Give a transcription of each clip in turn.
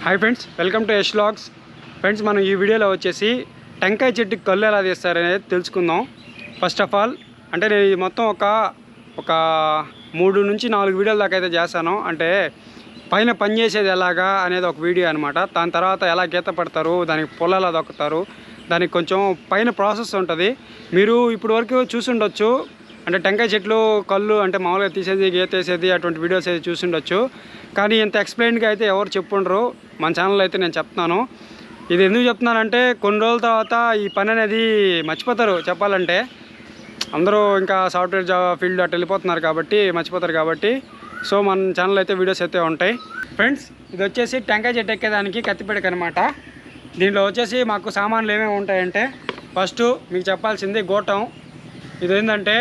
Hi friends, welcome to Yash vlogs. Friends, మనం ఈ వీడియోలో వచ్చేసి టెంకాయ చెట్టుకి కళ్ళు ఎలా తీస్తారనేది తెలుసుకుందాం. ఫస్ట్ ఆఫ్ ఆల్ అంటే నేను మొత్తం ఒక 3 నుంచి 4 వీడియోల దాకా అయితే చేస్తాను. అంటే పైన పని చేసేది ఎలాగా అనేది ఒక వీడియో అనమాట. దాని తర్వాత ఎలా గీత పడతారు, దానికి పొల ఎలా దొక్కుతారు, దానికి కొంచెం పైన ప్రాసెస్ ఉంటుంది. మీరు ఇప్పుడు వరకు చూసి ఉండొచ్చు. అంటే టెంకాయ చెట్లు కళ్ళు అంటే మామూలుగా తీసేది, గీత వేసేది అటువంటి వీడియోస్ అయితే చూసి ఉండొచ్చు. కానీ ఇంత ఎక్స్ప్లెయిన్గా అయితే ఎవరు చెప్పుండరు. మన ఛానల్లో అయితే నేను చెప్తున్నాను. ఇది ఎందుకు చెప్తున్నానంటే కొన్ని రోజుల తర్వాత ఈ పని అనేది మర్చిపోతారు. చెప్పాలంటే అందరూ ఇంకా సాఫ్ట్వేర్ జాబ్ ఫీల్డ్ అటు వెళ్ళిపోతున్నారు కాబట్టి మర్చిపోతారు కాబట్టి. సో మన ఛానల్ అయితే వీడియోస్ అయితే ఉంటాయి. ఫ్రెండ్స్, ఇది వచ్చేసి టెంకాయ చెట్టు ఎక్కేదానికి కత్తిపీడక అనమాట. దీంట్లో వచ్చేసి మాకు సామాన్లు ఏమేమి ఉంటాయంటే, ఫస్ట్ మీకు చెప్పాల్సింది గోటం. ఇది ఏంటంటే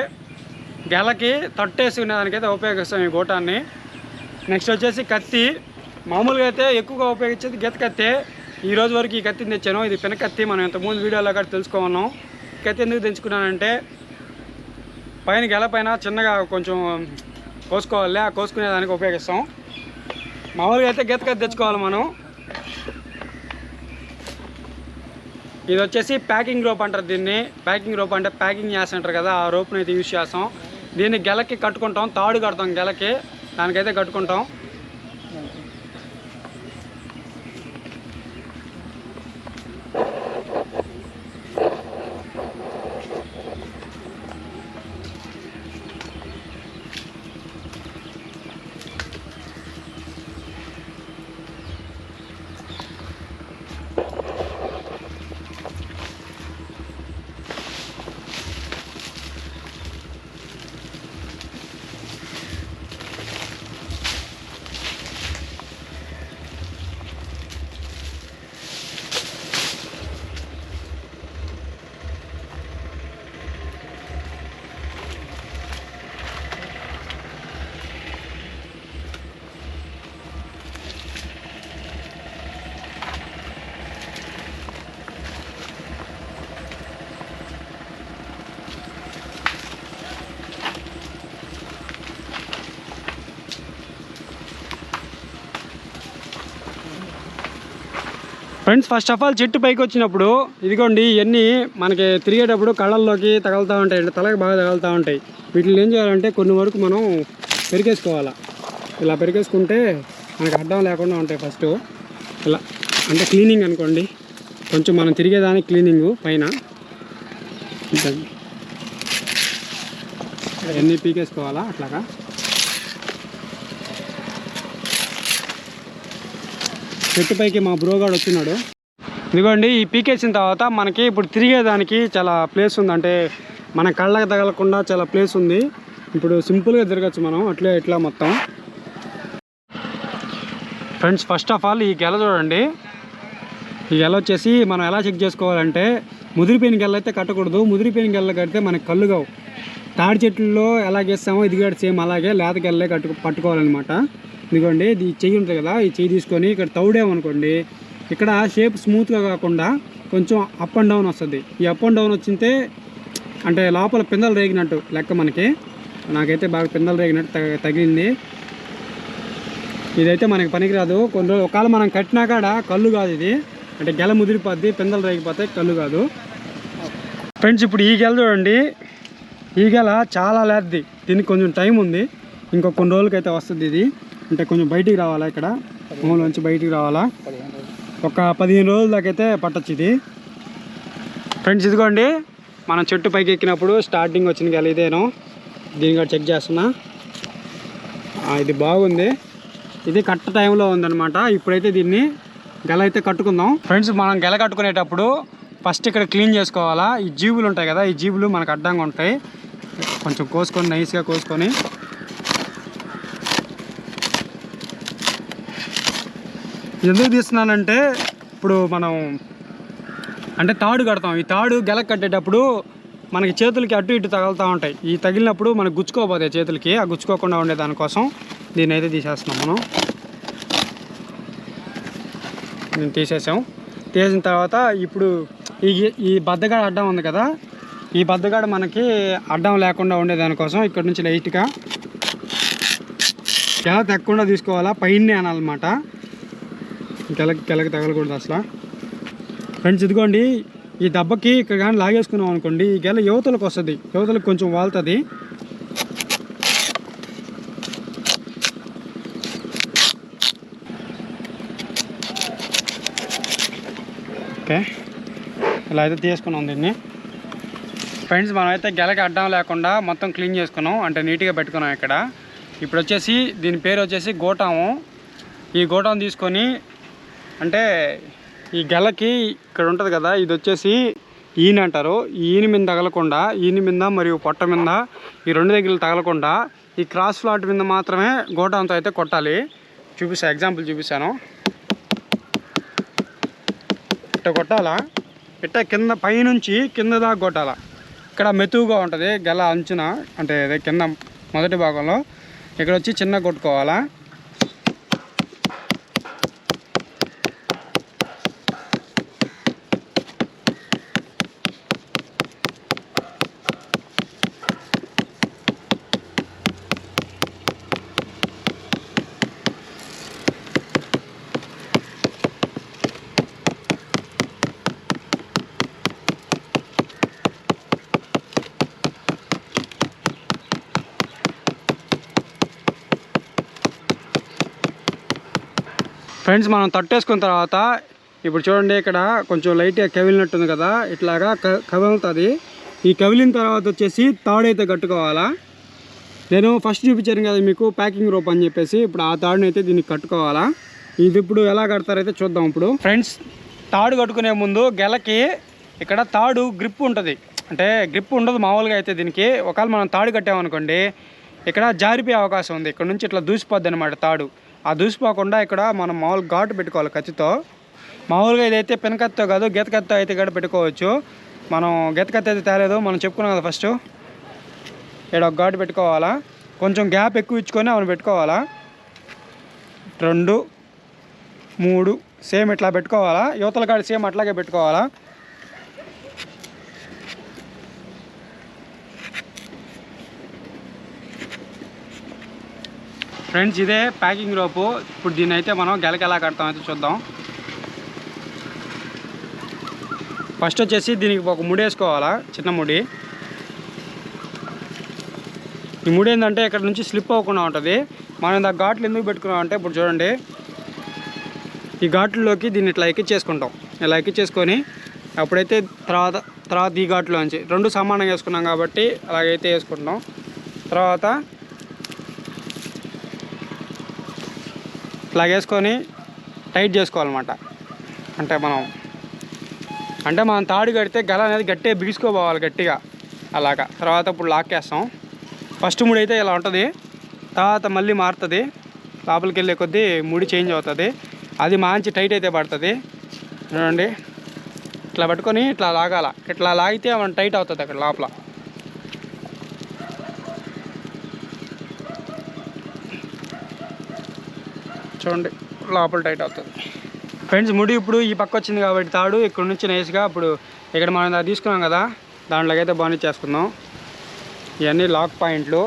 గెలకి తట్టేసుకునేదానికైతే ఉపయోగిస్తాం ఈ గోటాన్ని. నెక్స్ట్ వచ్చేసి కత్తి. మామూలుగా అయితే ఎక్కువగా ఉపయోగించేది గీత కత్తి. ఈ రోజు వరకు ఈ కత్తిని తెచ్చాను. ఇది పెనకత్తి. మనం ఇంతకుముందు వీడియోలో కూడా తెలుసుకున్నాం. కత్తి ఎందుకు తెచ్చుకున్నానంటే పైన గెల పైన చిన్నగా కొంచెం కోసుకోవాలి, ఆ కోసుకునేదానికి ఉపయోగిస్తాం. మామూలుగా అయితే గీత కత్తి తెచ్చుకోవాలి మనం. ఇది వచ్చేసి ప్యాకింగ్ రోప్ అంటారు దీన్ని. ప్యాకింగ్ రోప్ అంటే ప్యాకింగ్ చేస్తుంటారు కదా, ఆ రోప్ని అయితే యూజ్ చేస్తాం. దీన్ని గెలకి కట్టుకుంటాం, తాడు కడతాం గెలకి, దానికైతే కట్టుకుంటాం. ఫ్రెండ్స్, ఫస్ట్ ఆఫ్ ఆల్ చెట్టు పైకి వచ్చినప్పుడు ఇదిగోండి ఇవన్నీ మనకి తిరిగేటప్పుడు కళ్ళల్లోకి తగులుతూ ఉంటాయి, తలకి బాగా తగులుతూ ఉంటాయి. వీటిని ఏం చేయాలంటే కొన్ని వరకు మనం పెరికేసుకోవాలి. ఇలా పెరికేసుకుంటే మనకి అడ్డం లేకుండా ఉంటాయి. ఫస్ట్ ఇలా అంటే క్లీనింగ్ అనుకోండి, కొంచెం మనం తిరిగేదానికి క్లీనింగు పైన ఇవన్నీ పీకేసుకోవాలా. అట్లాగా చెట్టు పైకి మా బ్రోగాడు వచ్చినాడు. ఇదిగోండి ఈ పీకేసిన తర్వాత మనకి ఇప్పుడు తిరిగేదానికి చాలా ప్లేస్ ఉంది. అంటే మన కళ్ళకి తగలకుండా చాలా ప్లేస్ ఉంది. ఇప్పుడు సింపుల్గా తిరగచ్చు మనం అట్లే ఇట్లా మొత్తం. ఫ్రెండ్స్, ఫస్ట్ ఆఫ్ ఆల్ ఈ గెల చూడండి. ఈ గెల వచ్చేసి మనం ఎలా చెక్ చేసుకోవాలంటే ముదిరిపోయిన గెల అయితే కట్టకూడదు. ముదిరిపోయిన గెల కడితే మనకి కళ్ళు కావు. తాడి చెట్లలో ఎలా గేస్తామో ఇది కూడా సేమ్ అలాగే లేత గెల్లే పట్టుకోవాలన్నమాట. ఇదిగోండి ఈ చెయ్యి ఉంటుంది కదా, ఈ చెయ్యి తీసుకొని ఇక్కడ తౌడేమనుకోండి, ఇక్కడ షేప్ స్మూత్గా కాకుండా కొంచెం అప్ అండ్ డౌన్ వస్తుంది. ఈ అప్ అండ్ డౌన్ వచ్చింటే అంటే లోపల పిందలు రేగినట్టు లెక్క. నాకైతే బాగా పిందలు రేగినట్టు తగిలింది. ఇదైతే మనకి పనికిరాదు. కొన్ని రోజులు ఒకవేళ మనం కట్టినా కాడ కళ్ళు కాదు ఇది. అంటే గెల ముదిరిపోద్ది, పిందలు రేగిపోతాయి, కళ్ళు కాదు. ఫ్రెండ్స్, ఇప్పుడు ఈ గెల చూడండి. ఈ గెల చాలా లేద్ది. దీనికి కొంచెం టైం ఉంది. ఇంకో కొన్ని రోజులకైతే వస్తుంది ఇది. అంటే కొంచెం బయటికి రావాలా, ఇక్కడ భూమిలోంచి బయటికి రావాలా. ఒక 15 రోజుల దాకా అయితే పట్టచ్చు ఇది. ఫ్రెండ్స్, ఇదిగోండి మనం చెట్టు పైకి ఎక్కినప్పుడు స్టార్టింగ్ వచ్చిన గెల ఇదేనో. దీన్ని కూడా చెక్ చేస్తున్నా. ఇది బాగుంది. ఇది కరెక్ట్ టైంలో ఉందన్నమాట. ఇప్పుడైతే దీన్ని గెల అయితే కట్టుకుందాం. ఫ్రెండ్స్, మనం గెల కట్టుకునేటప్పుడు ఫస్ట్ ఇక్కడ క్లీన్ చేసుకోవాలా. ఈ జీబులు ఉంటాయి కదా, ఈ జీబులు మనకు అడ్డంగా ఉంటాయి. కొంచెం కోసుకొని నైస్గా కోసుకొని ఎందుకు తీస్తున్నానంటే ఇప్పుడు మనం అంటే తాడు కడతాం. ఈ తాడు గెలకు కట్టేటప్పుడు మనకి చేతులకి అటు ఇటు తగులుతూ ఉంటాయి. ఈ తగిలినప్పుడు మనకు గుచ్చుకోపోతాయి చేతులకి. ఆ గుచ్చుకోకుండా ఉండే దానికోసం దీన్ని అయితే తీసేస్తున్నాం మనం. నేను తీసేసాం. తీసిన తర్వాత ఇప్పుడు ఈ బద్దగాడ అడ్డం ఉంది కదా, ఈ బద్దగాడ మనకి అడ్డం లేకుండా ఉండే దానికోసం ఇక్కడ నుంచి లైట్గా ఎలా తెక్కకుండా తీసుకోవాలా, పైనే అనాలన్నమాట. గెలకి తగలకూడదు అసలు. ఫ్రెండ్స్ ఇదిగోండి, ఈ దెబ్బకి ఇక్కడ కానీ లాగేసుకున్నాం అనుకోండి, ఈ గెల యువతలకు వస్తుంది, యువతలకు కొంచెం వాళ్తుంది. ఓకే, ఇలా అయితే తీసుకున్నాం దీన్ని. ఫ్రెండ్స్ మనమైతే గెలకి అడ్డం లేకుండా మొత్తం క్లీన్ చేసుకున్నాం, అంటే నీట్గా పెట్టుకున్నాం ఇక్కడ. ఇప్పుడు వచ్చేసి దీని పేరు వచ్చేసి గోటాము. ఈ గోటాం తీసుకొని, అంటే ఈ గెలకి ఇక్కడ ఉంటుంది కదా, ఇది వచ్చేసి ఈయన అంటారు. ఈ ఈయన మీద తగలకుండా, ఈయన మీద మరియు పొట్ట మీద ఈ రెండు దగ్గరలు తగలకుండా ఈ క్రాస్ ఫ్లాట్ మీద మాత్రమే గోటాంతో అయితే కొట్టాలి. ఎగ్జాంపుల్ చూపిస్తాను. ఇట్ట కొట్టాలా, ఇట్ట కింద పైనుంచి కింద దాకా కొట్టాలా. ఇక్కడ మెతువుగా ఉంటుంది గెల అంచున, అంటే కింద మొదటి భాగంలో. ఇక్కడ వచ్చి చిన్న కొట్టుకోవాలా. ఫ్రెండ్స్ మనం తట్టేసుకున్న తర్వాత ఇప్పుడు చూడండి, ఇక్కడ కొంచెం లైట్గా కవిలినట్టుంది కదా, ఇట్లాగా కదులుతుంది. ఈ కవిలిన తర్వాత వచ్చేసి తాడైతే కట్టుకోవాలా. నేను ఫస్ట్ చూపించాను కదా మీకు ప్యాకింగ్ రోప్ అని చెప్పేసి, ఇప్పుడు ఆ తాడుని అయితే దీనికి కట్టుకోవాలా. ఇది ఇప్పుడు ఎలా కడతారైతే చూద్దాం. ఇప్పుడు ఫ్రెండ్స్ తాడు కట్టుకునే ముందు గెలకి ఇక్కడ తాడు గ్రిప్ ఉంటుంది, అంటే గ్రిప్ ఉండదు మామూలుగా అయితే దీనికి. ఒకవేళ మనం తాడు కట్టామనుకోండి, ఇక్కడ జారిపోయే అవకాశం ఉంది, ఇక్కడ నుంచి ఇట్లా దూసిపోద్ది అనమాట తాడు. ఆ దూసిపోకుండా ఇక్కడ మనం మామూలుగా ఘాటు పెట్టుకోవాలి కత్తితో. మామూలుగా ఇదైతే పెనకత్తితో కాదు, గీతకత్తితో అయితే కూడా పెట్టుకోవచ్చు. మనం గీతకత్తి అయితే తేలేదు, మనం చెప్పుకున్నాం కదా. ఫస్ట్ ఇక్కడ ఒక ఘాటు పెట్టుకోవాలా, కొంచెం గ్యాప్ ఎక్కువ ఇచ్చుకొని అవును పెట్టుకోవాలా. 2, 3 సేమ్ ఇట్లా పెట్టుకోవాలా. యువతల కాడ సేమ్ అట్లాగే పెట్టుకోవాలా. ఫ్రెండ్స్ ఇదే ప్యాకింగ్ రోపు. ఇప్పుడు దీన్ని అయితే మనం గెలకి ఎలా కడతామైతే చూద్దాం. ఫస్ట్ వచ్చేసి దీనికి ఒక ముడి వేసుకోవాలా, చిన్న ముడి. ఈ ముడి ఏంటంటే ఇక్కడ నుంచి స్లిప్ అవ్వకుండా ఉంటుంది. మనం ఇంత ఘాట్లు ఎందుకు పెట్టుకున్నాం అంటే, ఇప్పుడు చూడండి, ఈ ఘాట్లలోకి దీన్ని ఇట్లా ఎక్కించేసుకుంటాం. ఇలా ఎక్కించేసుకొని అప్పుడైతే తర్వాత ఈ ఘాట్లోంచి రెండు సమానంగా వేసుకున్నాం కాబట్టి అలాగైతే వేసుకుంటాం. తర్వాత ఇట్లా వేసుకొని టైట్ చేసుకోవాలన్నమాట. అంటే మనం తాడు కడితే గల అనేది గట్టిగా బిగుసుకోపోవాలి గట్టిగా అలాగా. తర్వాత ఇప్పుడు లాక్కేస్తాం. ఫస్ట్ ముడి అయితే ఇలా ఉంటుంది, తర్వాత మళ్ళీ మారుతుంది. లోపలికి వెళ్ళే కొద్దీ ముడి చేంజ్ అవుతుంది. అది మంచి టైట్ అయితే పడుతుంది. చూడండి, ఇట్లా పట్టుకొని ఇట్లా లాగాల. ఇట్లా లాగితే మనం టైట్ అవుతుంది అక్కడ లోపల. చూడండి, లోపల టైట్ అవుతుంది. ఫ్రెండ్స్ ముడి ఇప్పుడు ఈ పక్క వచ్చింది కాబట్టి తాడు ఇక్కడ నుంచి నైస్గా ఇప్పుడు ఇక్కడ మనం తీసుకున్నాం కదా, దాంట్లోకి అయితే బాగా చేసుకుందాం. ఇవన్నీ లాక్ పాయింట్లు.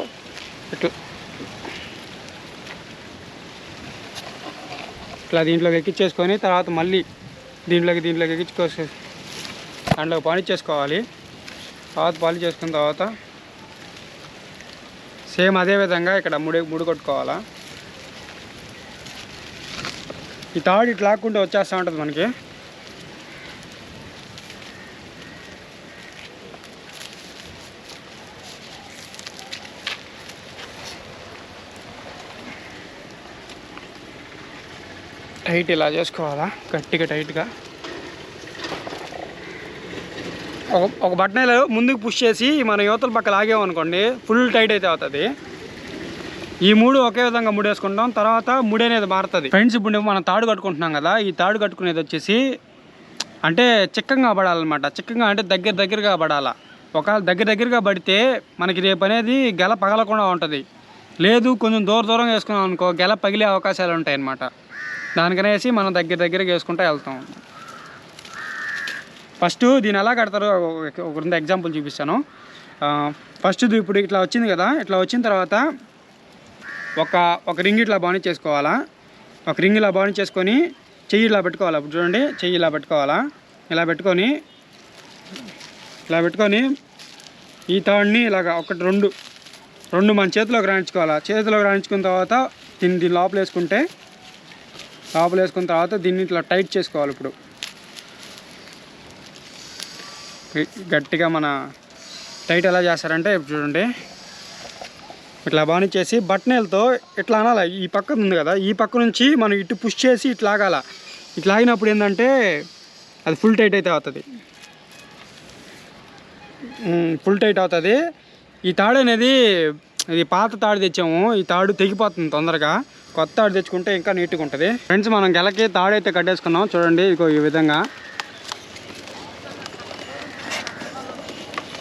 ఇట్లా దీంట్లోకి ఎక్కించేసుకొని తర్వాత మళ్ళీ దీంట్లోకి ఎక్కించుకోసి దాంట్లోకి పాలిష్ చేసుకోవాలి. తర్వాత పాలిష్ చేసుకున్న తర్వాత సేమ్ అదే విధంగా ఇక్కడ ముడి కొట్టుకోవాలా. ఈ తాడు ఇట్లా లాక్కుంటే వచ్చేస్తూ ఉంటుంది మనకి. టైట్ ఇలా చేసుకోవాలా, గట్టిగా టైట్గా. ఒక బటన్ ముందుకు పుష్ చేసి మన యువతల పక్క లాగేమనుకోండి, ఫుల్ టైట్ అయితే అవుతుంది. ఈ మూడు ఒకే విధంగా ముడేసుకుంటాం. తర్వాత ముడి అనేది మారుతుంది. ఫ్రెండ్స్ ఇప్పుడు మనం తాడు కట్టుకుంటున్నాం కదా, ఈ తాడు కట్టుకునేది వచ్చేసి అంటే చిక్కంగా పడాలన్నమాట. చిక్కంగా అంటే దగ్గరగా పడాలా. ఒకవేళ దగ్గరగా పడితే మనకి రేపు అనేది గెల పగలకుండా ఉంటుంది. లేదు కొంచెం దూరంగా వేసుకున్నాం అనుకో, గెల పగిలే అవకాశాలు ఉంటాయి అన్నమాట. దానికనేసి మనం దగ్గరగా వేసుకుంటూ వెళ్తాం. ఫస్ట్ దీన్ని ఎలా కడతారో ఒక ఎగ్జాంపుల్ చూపిస్తాను. ఫస్ట్ ఇప్పుడు ఇట్లా వచ్చింది కదా, ఇట్లా వచ్చిన తర్వాత ఒక రింగ్ ఇట్లా బాగుని చేసుకోవాలా. ఒక రింగ్ ఇలా బాగుని చేసుకొని చెయ్యి ఇలా పెట్టుకోవాలి. అప్పుడు చూడండి, చెయ్యి ఇలా పెట్టుకోవాలా. ఇలా పెట్టుకొని ఈ తాడుని ఇలాగ ఒకటి రెండు మన చేతిలోకి రాయించుకోవాలి. చేతిలోకి రాయించుకున్న తర్వాత దీన్ని లోపల వేసుకున్న తర్వాత దీన్ని ఇట్లా టైట్ చేసుకోవాలి. ఇప్పుడు గట్టిగా మన టైట్ ఎలా చేస్తారంటే ఇప్పుడు చూడండి, ఇట్లా బానిచ్చేసి బట్టనేలతో ఇట్లా అనాలి. ఈ పక్క ఉంది కదా, ఈ పక్క నుంచి మనం ఇటు పుష్ చేసి ఇట్లా ఆగాల. ఇట్లా ఆగినప్పుడు ఏంటంటే అది ఫుల్ టైట్ అయితే అవుతుంది. ఈ తాడు అనేది ఇది పాత తాడు తెచ్చాము. ఈ తాడు తెగిపోతుంది తొందరగా. కొత్త తాడు తెచ్చుకుంటే ఇంకా నీట్గా ఉంటుంది. ఫ్రెండ్స్, మనం గెలకి తాడు అయితే కట్టేసుకున్నాం. చూడండి, ఇగో ఈ విధంగా.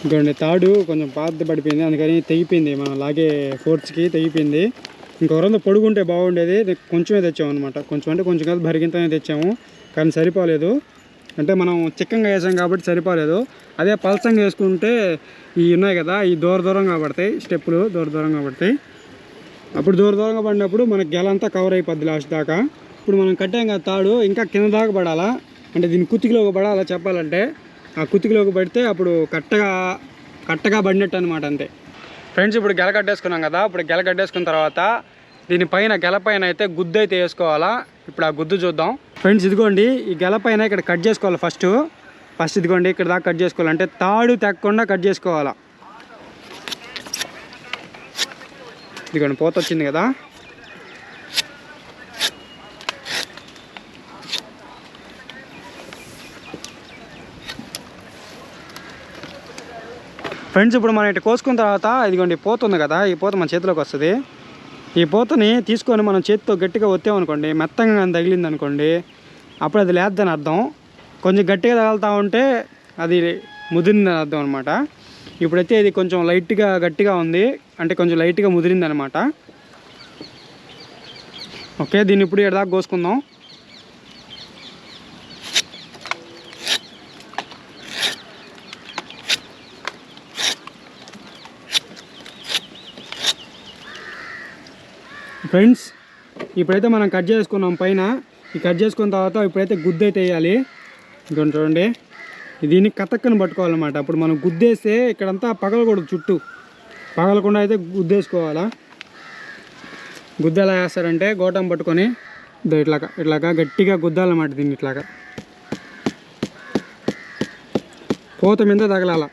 ఇంకోండి, తాడు కొంచెం పాత పడిపోయింది, అందుకని తెగిపోయింది. మనం లాగే ఫోర్స్కి తెగిపోయింది. ఇంకొకరంతా పొడుగుంటే బాగుండేది. కొంచెమే తెచ్చాము అనమాట. కొంచెం అంటే కొంచెం కాదు, భరిగింతనే తెచ్చాము. కానీ సరిపోలేదు. అంటే మనం చిక్కంగా వేసాం కాబట్టి సరిపోలేదు. అదే పల్సంగా వేసుకుంటే ఈ ఉన్నాయి కదా, ఈ దూరంగా పడతాయి, స్టెప్పులు దూరంగా పడతాయి. అప్పుడు దూరంగా పడినప్పుడు మనకి గెలంతా కవర్ అయిపోద్ది లాస్ట్ దాకా. ఇప్పుడు మనం కట్టాం కదా తాడు, ఇంకా కింద దాకా పడాలా. అంటే దీని కుతికిలోకి పడాలా చెప్పాలంటే. ఆ కుతికిలోకి పడితే అప్పుడు కట్టగా పడినట్టు అనమాట, అంతే. ఫ్రెండ్స్, ఇప్పుడు గెల కట్టేసుకున్నాం కదా. ఇప్పుడు గెల కట్టేసుకున్న తర్వాత దీనిపైన గెల పైన అయితే గుద్దు అయితే వేసుకోవాలా. ఇప్పుడు ఆ గుద్దు చూద్దాం. ఫ్రెండ్స్, ఇదిగోండి, ఈ గెల పైన ఇక్కడ కట్ చేసుకోవాలి. ఫస్ట్ ఇదిగోండి, ఇక్కడ దాకా కట్ చేసుకోవాలి. అంటే తాడు తెక్కకుండా కట్ చేసుకోవాలా. ఇదిగోండి, పోత వచ్చింది కదా. ఫ్రెండ్స్, ఇప్పుడు మనం ఇటు కోసుకున్న తర్వాత ఇదిగోండి పోత ఉంది కదా, ఈ పోత మన చేతిలోకి వస్తుంది. ఈ పోతని తీసుకొని మనం చేతితో గట్టిగా ఒత్తామనుకోండి, మెత్తంగా తగిలింది అనుకోండి, అప్పుడు అది లేద్దని అర్థం. కొంచెం గట్టిగా తగులుతూ ఉంటే అది ముదిరిందని అర్థం అనమాట. ఇప్పుడైతే ఇది కొంచెం లైట్గా గట్టిగా ఉంది, అంటే కొంచెం లైట్గా ముదిరింది అనమాట. ఓకే, దీన్ని ఇప్పుడు ఇక్కడ దాకా కోసుకుందాం. ఫ్రెండ్స్, ఇప్పుడైతే మనం కట్ చేసుకున్నాం పైన. ఈ కట్ చేసుకున్న తర్వాత ఇప్పుడైతే గుద్దు అయితే వేయాలి. ఇంకొంచెం చూడండి, దీన్ని కతక్కని పట్టుకోవాలన్నమాట. అప్పుడు మనం గుద్దేస్తే ఇక్కడంతా పగలకూడదు, చుట్టూ పగలకుండా అయితే గుద్దేసుకోవాలా. గుద్ద ఎలా వేస్తారంటే గోటం పట్టుకొని ఇట్లాగా గట్టిగా గుద్దాలన్నమాట. దీన్ని ఇట్లాగా పోత మీద తగలాల.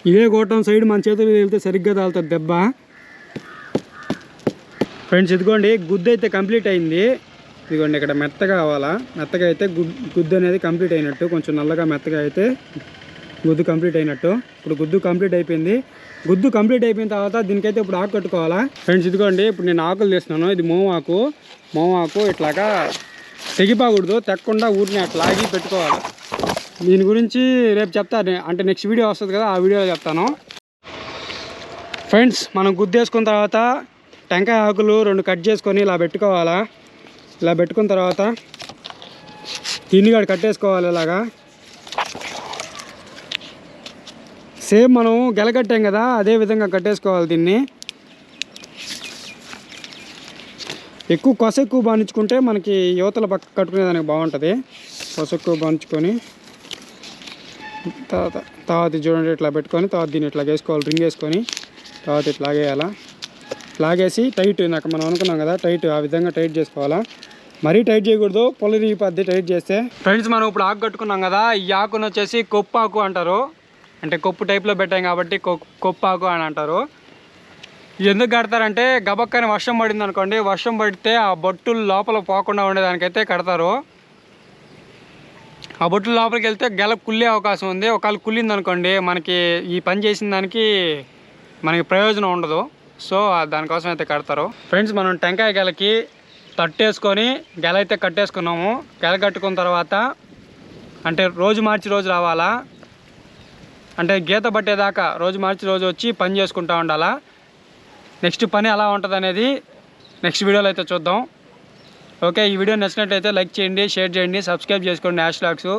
ఇదే గోటం సైడ్ మన చేతులు వెళ్తే సరిగ్గా తాగుతుంది దెబ్బ. ఫ్రెండ్స్, ఇదిగోండి, గుద్దు అయితే కంప్లీట్ అయింది. ఇదిగోండి, ఇక్కడ మెత్తగా అవ్వాలా. మెత్తగా అయితే గుద్దు అనేది కంప్లీట్ అయినట్టు. కొంచెం నల్లగా మెత్తగా అయితే గుద్దు కంప్లీట్ అయినట్టు. ఇప్పుడు గుద్దు కంప్లీట్ అయిపోయింది. గుద్దు కంప్లీట్ అయిపోయిన తర్వాత దీనికైతే ఇప్పుడు ఆకు కట్టుకోవాలా. ఫ్రెండ్స్, ఇదిగోండి, ఇప్పుడు నేను ఆకులు తీస్తున్నాను. ఇది మోమాకు ఇట్లాగా తెగిపోకూడదు, తెక్కకుండా ఊరిని అట్లా లాగి పెట్టుకోవాలి. దీని గురించి రేపు చెప్తాను, అంటే నెక్స్ట్ వీడియో వస్తుంది కదా, ఆ వీడియోలో చెప్తాను. ఫ్రెండ్స్, మనం గుద్దేసుకున్న తర్వాత టెంకాయ ఆకులు 2 కట్ చేసుకొని ఇలా పెట్టుకోవాలా. ఇలా పెట్టుకున్న తర్వాత దీన్ని కూడా కట్టేసుకోవాలి. ఇలాగా సేమ్ మనం గెలకట్టాం కదా, అదే విధంగా కట్టేసుకోవాలి. దీన్ని కొసెక్కువ బానించుకుంటే మనకి యువతల పక్క కట్టుకునేదానికి బాగుంటుంది. కొసెక్కువ బానించుకొని తర్వాత చూడండి, ఇట్లా పెట్టుకొని తర్వాత దీన్ని ఇట్లా వేసుకోవాలి. రింగ్ వేసుకొని తర్వాత ఇట్లా లాగేయాలా. లాగేసి టైట్, నాకు మనం అనుకున్నాం కదా టైట్, ఆ విధంగా టైట్ చేసుకోవాలా. మరీ టైట్ చేయకూడదు, పొలరి పద్ధతి టైట్ చేస్తే. ఫ్రెండ్స్, మనం ఇప్పుడు ఆకు కట్టుకున్నాం కదా, ఈ ఆకును వచ్చేసి కొప్పు ఆకు అంటారు. అంటే కొప్పు టైప్లో పెట్టాం కాబట్టి కొప్పు ఆకు అని అంటారు. ఇది ఎందుకు కడతారంటే గబక్కని వర్షం పడింది అనుకోండి, వర్షం పడితే ఆ బొట్టులు లోపల పోకుండా ఉండేదానికైతే కడతారు. ఆ బొట్టుల లోపలికి వెళ్తే గెల కుళ్ళే అవకాశం ఉంది. ఒకవేళ కుళ్ళింది అనుకోండి, మనకి ఈ పని చేసిన దానికి మనకి ప్రయోజనం ఉండదు. సో దానికోసం అయితే కడతారు. ఫ్రెండ్స్, మనం టెంకాయ గెలకి తట్టేసుకొని గెల అయితే కట్టేసుకున్నాము. గెల కట్టుకున్న తర్వాత అంటే రోజు మార్చి రోజు రావాలా. అంటే గీత పట్టేదాకా రోజు మార్చి రోజు వచ్చి పని చేసుకుంటూ ఉండాలా. నెక్స్ట్ పని ఎలా ఉంటుంది అనేది నెక్స్ట్ వీడియోలో అయితే చూద్దాం. ఓకే, ఈ వీడియో నచ్చినట్లయితే లైక్ చేయండి, షేర్ చేయండి, సబ్స్క్రైబ్ చేసుకోండి యాష్ వ్లాగ్స్.